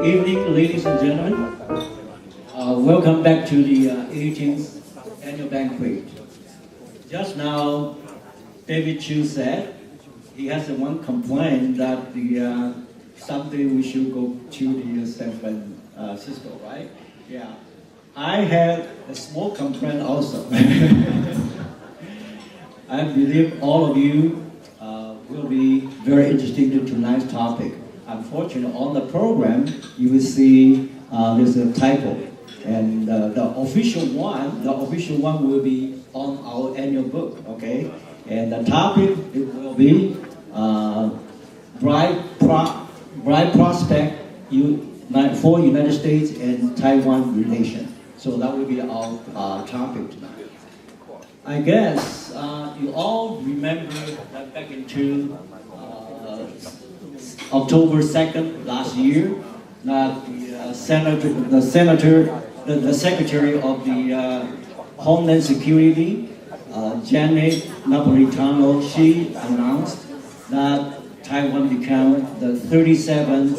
evening, ladies and gentlemen. Welcome back to the 18th Annual Banquet. Just now, David Chu said he has one complaint that someday we should go to the San Francisco, right? Yeah. I have a small complaint also. I believe all of you will be very interested in tonight's topic. Unfortunately, on the program, you will see there's a typo. And the official one will be on our annual book, okay? And the topic, it will be bright prospect for United States and Taiwan relation. So that will be our topic tonight. I guess you all remember that back into October 2nd last year, that the Secretary of the Homeland Security, Janet Napolitano, she announced that Taiwan became the 37th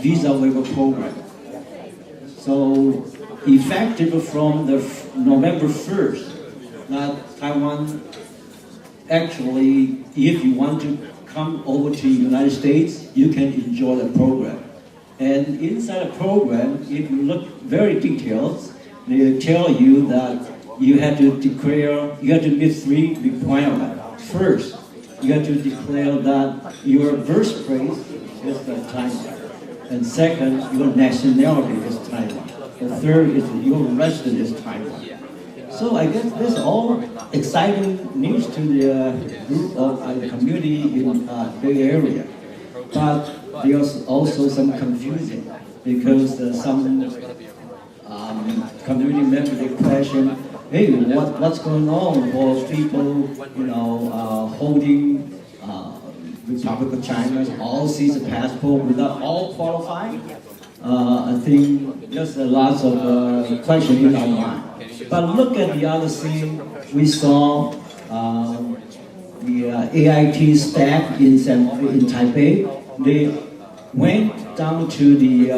visa waiver program. So effective from the November 1st, that Taiwan actually, if you want to come over to the United States, you can enjoy the program. And inside the program, if you look very detailed, they tell you that you have to meet three requirements. First, you have to declare that your birthplace is Taiwan. And second, your nationality is Taiwan. The third is your residence is Taiwan. So I guess this is all exciting news to the group of the community in the Bay Area. But there's also some confusion because some community members they question, hey, what's going on for people, holding Republic of China's all-season passport without all qualifying? I think there's lots of questions in our mind. But look at the other scene. We saw the AIT staff in Taipei. They went down to the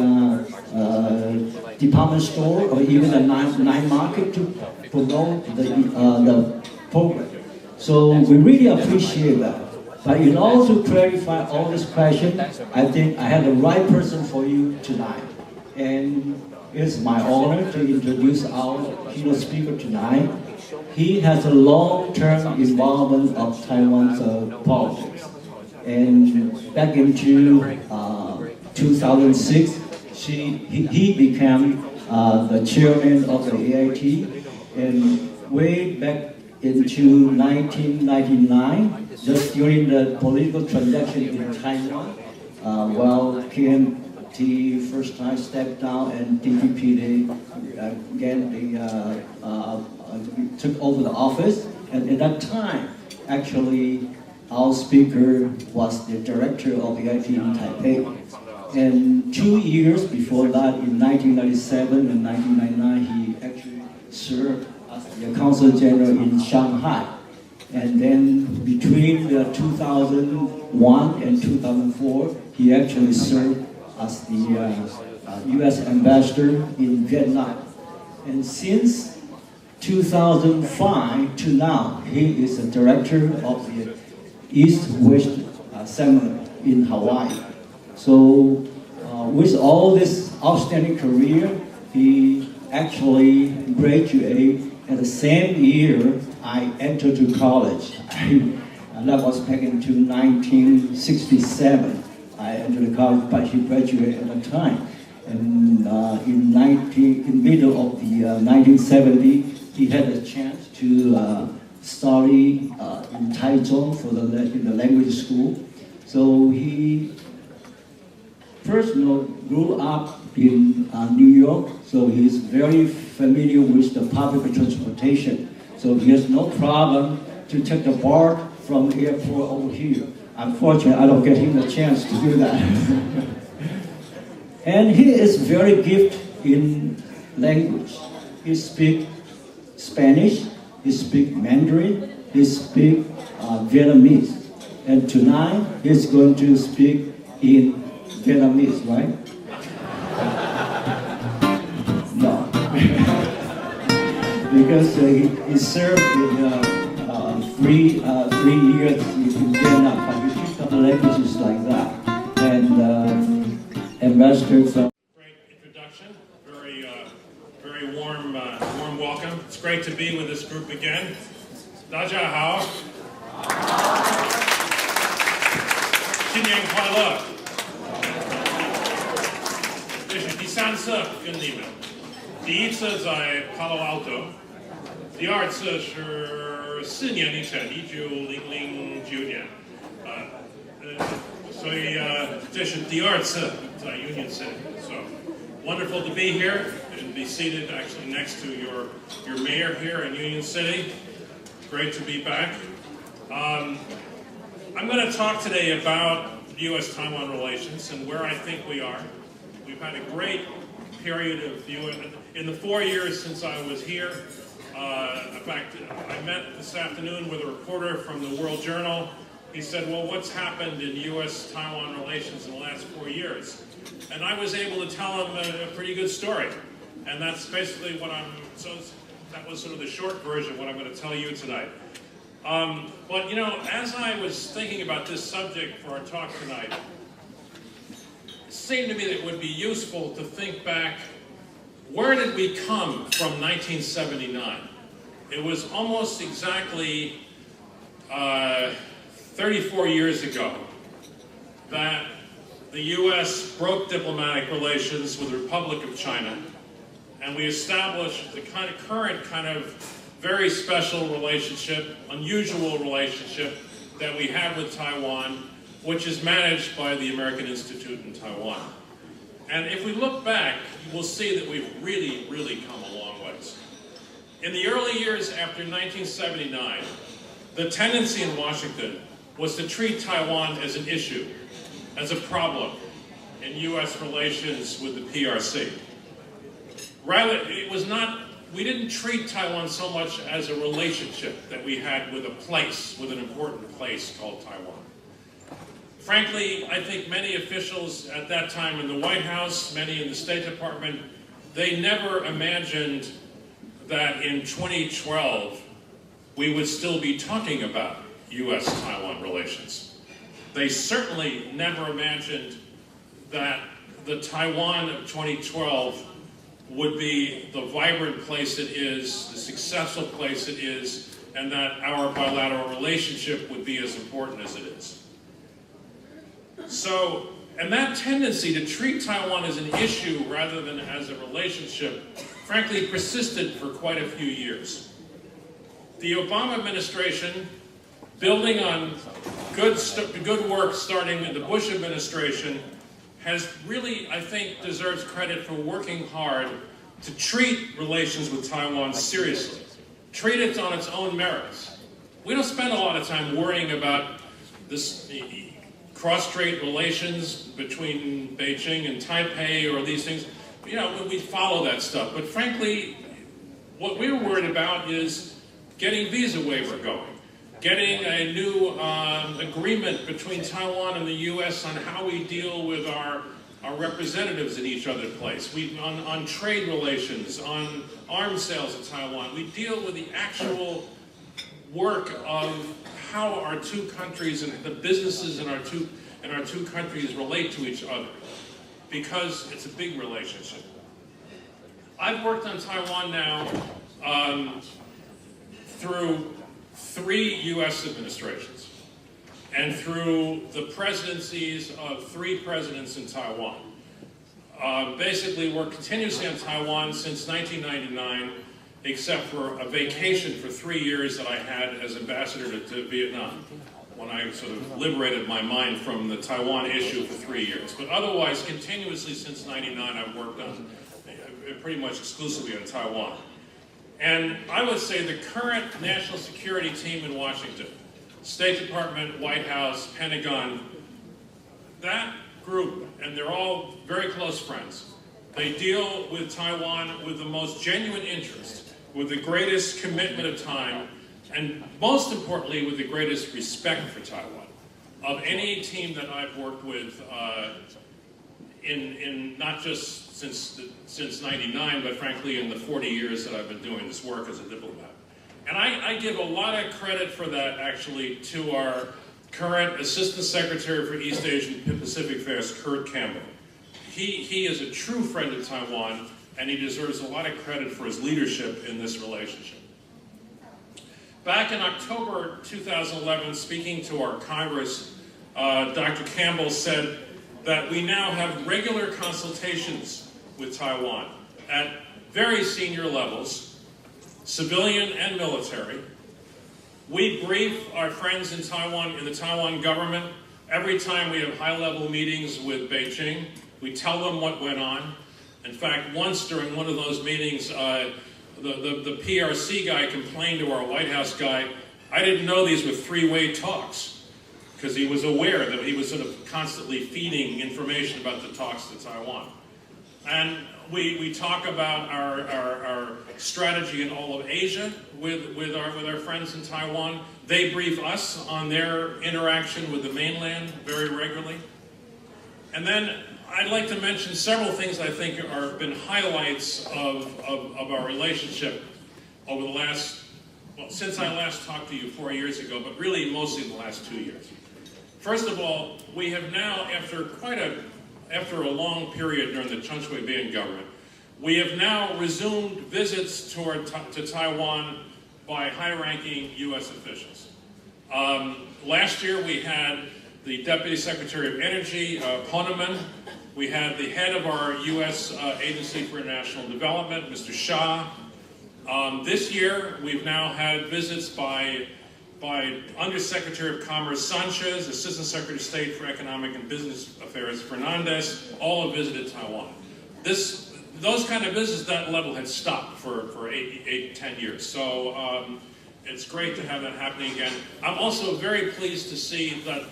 department store or even the night market to promote the program. So we really appreciate that. But in order to clarify all these questions, I think I have the right person for you tonight. And it's my honor to introduce our keynote speaker tonight. He has a long-term involvement of Taiwan's politics. And back into 2006, he became the chairman of the AIT. And way back into 1999, just during the political transaction in Taiwan, while KMT first time stepped down and DPP took over the office. And at that time, actually, our speaker was the director of the AIT in Taipei. And 2 years before that, in 1997 and 1999, he actually served as the Consul General in Shanghai. And then between 2001 and 2004, he actually served as the US Ambassador in Vietnam. And since 2005 to now, he is the director of the East-West Seminar in Hawaii. So with all this outstanding career, he actually graduated at the same year I entered to college. That was back into 1967. I entered college, but he graduated at the time. And in middle of the 1970, he had a chance to study in Taichung in the language school. So he first grew up in New York, so he's very familiar with the public transportation. So he has no problem to take the BART from the airport over here. Unfortunately, I don't get him the chance to do that. And he is very gifted in language. He speaks Spanish, he speaks Mandarin, he speaks Vietnamese. And tonight, he's going to speak in Vietnamese, right? because he served in 3 years in Vietnam, but he picked up languages like that. And Ambassador from... Great introduction, very warm welcome. It's great to be with this group again. 大家好，新年快乐。这是第3次跟你们，第1次在 Palo Alto， 第2次是4年以前，1909年，所以这是第2次在 Union City. So wonderful to be here and be seated actually next to your mayor here in Union City. Great to be back. I'm going to talk today about US-Taiwan relations and where I think we are. We've had a great period of in the 4 years since I was here. In fact, I met this afternoon with a reporter from the World Journal. He said, well, what's happened in US-Taiwan relations in the last 4 years? And I was able to tell him a pretty good story. And that's basically what that was sort of the short version of what I'm going to tell you tonight. But you know, as I was thinking about this subject for our talk tonight, it seemed to me that it would be useful to think back, where did we come from 1979? It was almost exactly 34 years ago that the U.S. broke diplomatic relations with the Republic of China, and we established the current very special relationship, unusual relationship that we have with Taiwan, which is managed by the American Institute in Taiwan. And if we look back, you will see that we've really, really come a long ways. In the early years after 1979, the tendency in Washington was to treat Taiwan as an issue, as a problem in U.S. relations with the PRC. Rather, we didn't treat Taiwan so much as a relationship that we had with with an important place called Taiwan. Frankly, I think many officials at that time in the White House, many in the State Department, they never imagined that in 2012 we would still be talking about US-Taiwan relations. They certainly never imagined that the Taiwan of 2012 would be the vibrant place it is, the successful place it is, and that our bilateral relationship would be as important as it is. So, and that tendency to treat Taiwan as an issue rather than as a relationship, frankly, persisted for quite a few years. The Obama administration, building on good work starting in the Bush administration, has really, I think, deserves credit for working hard to treat relations with Taiwan seriously. Treat it on its own merits. We don't spend a lot of time worrying about this cross-strait relations between Beijing and Taipei or these things. You know, we follow that stuff. But frankly, what we're worried about is getting visa waiver going. Getting a new agreement between Taiwan and the U.S. on how we deal with our representatives in each other's place. On trade relations, on arms sales to Taiwan. We deal with the actual work of how our two countries and the businesses in our two countries relate to each other, because it's a big relationship. I've worked on Taiwan now through 3 U.S. administrations and through the presidencies of 3 presidents in Taiwan. Basically, we're continuously on Taiwan since 1999, except for a vacation for 3 years that I had as ambassador to Vietnam, when I sort of liberated my mind from the Taiwan issue for 3 years. But otherwise, continuously since '99, I've worked on pretty much exclusively on Taiwan. And I would say the current national security team in Washington, State Department, White House, Pentagon, that group, and they're all very close friends, they deal with Taiwan with the most genuine interest, with the greatest commitment of time, and most importantly, with the greatest respect for Taiwan, of any team that I've worked with in not just since '99, but frankly in the 40 years that I've been doing this work as a diplomat. And I give a lot of credit for that, actually, to our current Assistant Secretary for East Asian and Pacific Affairs, Kurt Campbell. He is a true friend of Taiwan, and he deserves a lot of credit for his leadership in this relationship. Back in October 2011, speaking to our Congress, Dr. Campbell said that we now have regular consultations with Taiwan at very senior levels, civilian and military. We brief our friends in Taiwan, in the Taiwan government, every time we have high-level meetings with Beijing. We tell them what went on. In fact, once during one of those meetings, the PRC guy complained to our White House guy, I didn't know these were three-way talks, because he was aware that he was sort of constantly feeding information about the talks to Taiwan. And we talk about our strategy in all of Asia with our friends in Taiwan. They brief us on their interaction with the mainland very regularly. And then I'd like to mention several things I think have been highlights of our relationship over the last, well, since I last talked to you 4 years ago, but really mostly in the last 2 years. First of all, we have now, after a long period during the Chen Shui-bian government, we have now resumed visits to Taiwan by high-ranking U.S. officials. Last year we had the Deputy Secretary of Energy, Poneman. We had the head of our U.S. Agency for International Development, Mr. Shah. This year we've now had visits by Undersecretary of Commerce Sanchez, Assistant Secretary of State for Economic and Business Affairs Fernandez, all have visited Taiwan. Those kind of visits, that level had stopped for 8 to 10 years. So it's great to have that happening again. I'm also very pleased to see that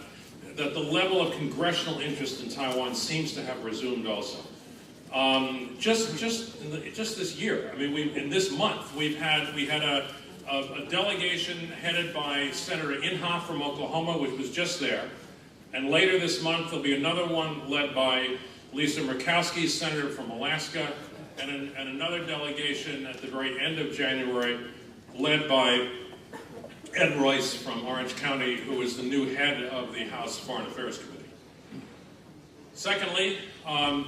the level of congressional interest in Taiwan seems to have resumed also. Just this year, I mean, in this month, we had a delegation headed by Senator Inhofe from Oklahoma, which was just there. And later this month, there'll be another one led by Lisa Murkowski, Senator from Alaska, and another delegation at the very end of January, led by Ed Royce from Orange County, who is the new head of the House Foreign Affairs Committee. Secondly,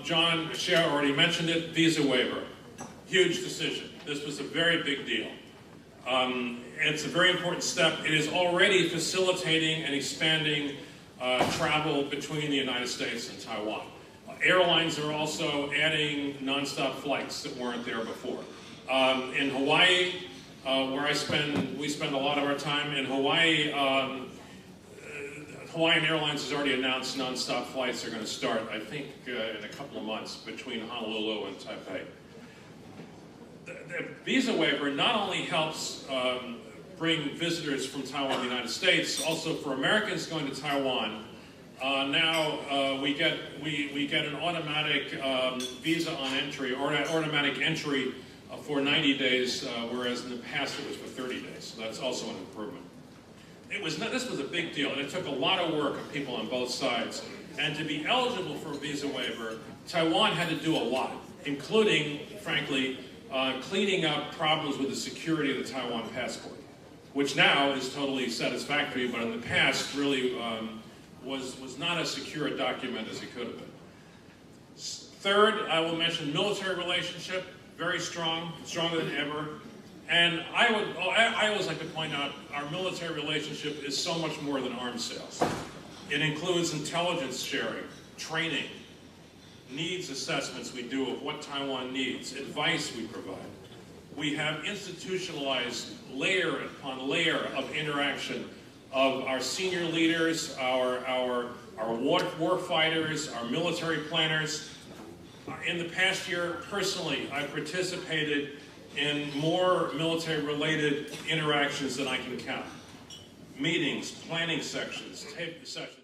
John Scher already mentioned it, visa waiver. Huge decision. This was a very big deal. It's a very important step. It is already facilitating and expanding travel between the United States and Taiwan. Airlines are also adding nonstop flights that weren't there before. In Hawaii, where we spend a lot of our time, in Hawaii, Hawaiian Airlines has already announced nonstop flights are going to start, I think, in a couple of months between Honolulu and Taipei. The visa waiver not only helps bring visitors from Taiwan to the United States, also for Americans going to Taiwan, now we get an automatic visa on entry, or an automatic entry for 90 days, whereas in the past it was for 30 days. So that's also an improvement. This was a big deal, and it took a lot of work of people on both sides. And to be eligible for a visa waiver, Taiwan had to do a lot, including, frankly, cleaning up problems with the security of the Taiwan passport, which now is totally satisfactory, but in the past really was not as secure a document as it could have been. Third, I will mention military relationship, very strong, stronger than ever. And I always like to point out our military relationship is so much more than arms sales. It includes intelligence sharing, training, needs assessments we do of what Taiwan needs, advice we provide. We have institutionalized layer upon layer of interaction of our senior leaders, our war fighters, our military planners. In the past year, personally, I participated in more military-related interactions than I can count. Meetings, planning sessions, tape sessions.